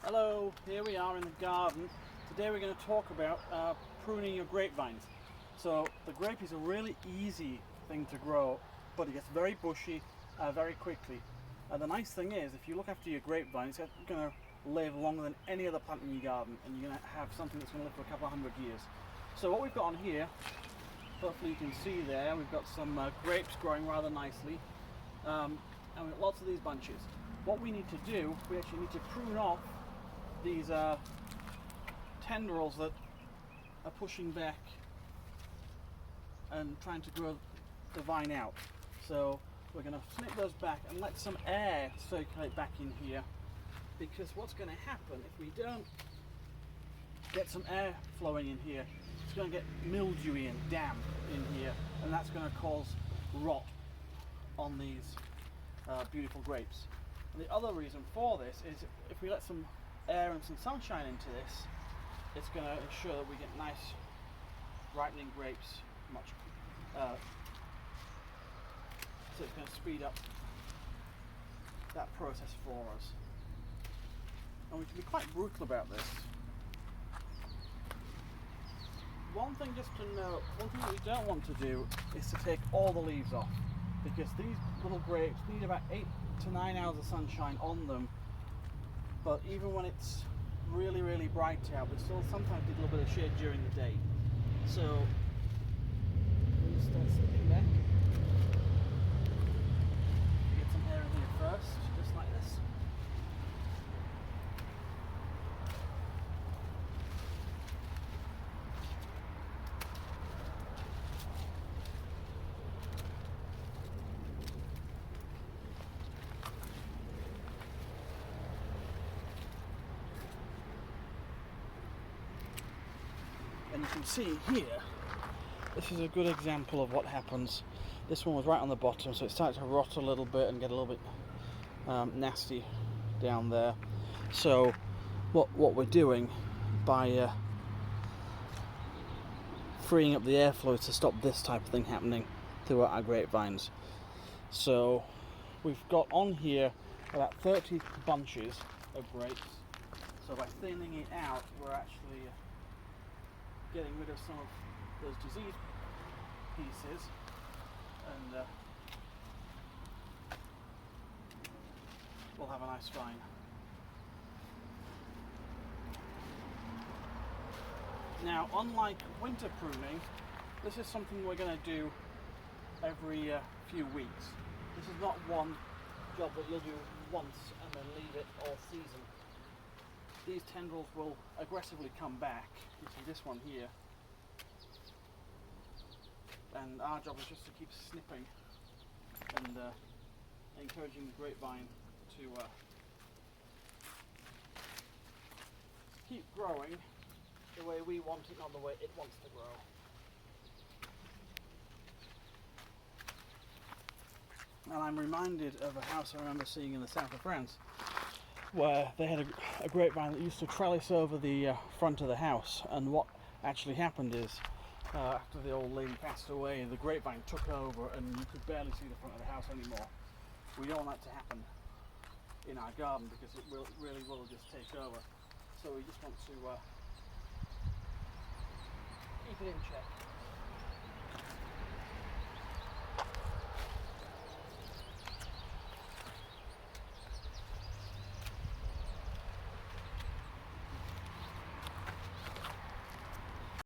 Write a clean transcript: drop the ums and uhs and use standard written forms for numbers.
Hello, here we are in the garden. Today we're going to talk about pruning your grapevines. So the grape is a really easy thing to grow, but it gets very bushy very quickly. The nice thing is, if you look after your grapevine, it's going to live longer than any other plant in your garden, and you're going to have something that's going to live for a couple of hundred years. So what we've got on here, hopefully you can see there, we've got some grapes growing rather nicely, and we've got lots of these bunches. What we need to do, we actually need to prune off these tendrils that are pushing back and trying to grow the vine out. So we're going to snip those back and let some air circulate back in here, because what's going to happen if we don't get some air flowing in here, it's going to get mildewy and damp in here, and that's going to cause rot on these beautiful grapes. And the other reason for this is if we let some air and some sunshine into this, it's going to ensure that we get nice ripening grapes much so it's going to speed up that process for us. And we can be quite brutal about this. One thing just to note, one thing that we don't want to do is to take all the leaves off, because these little grapes need about 8 to 9 hours of sunshine on them, but even when it's really bright out, we still sometimes need a little bit of shade during the day. So we'll just start snipping back. Get some air in here first, just like this. And you can see here, this is a good example of what happens. This one was right on the bottom, so it started to rot a little bit and get a little bit nasty down there. So what we're doing by freeing up the airflow to stop this type of thing happening throughout our grapevines. So we've got on here about 30 bunches of grapes. So by thinning it out, we're actually getting rid of some of those disease pieces, and we'll have a nice vine. Now, unlike winter pruning, this is something we're going to do every few weeks. This is not one job that you'll do once and then leave it all season. These tendrils will aggressively come back. You see this one here. And our job is just to keep snipping and encouraging the grapevine to keep growing the way we want it, not the way it wants to grow. And I'm reminded of a house I remember seeing in the south of France, where they had a grapevine that used to trellis over the front of the house, and what actually happened is after the old lady passed away, the grapevine took over and you could barely see the front of the house anymore. We don't want that to happen in our garden, because it really will just take over. So we just want to keep it in check.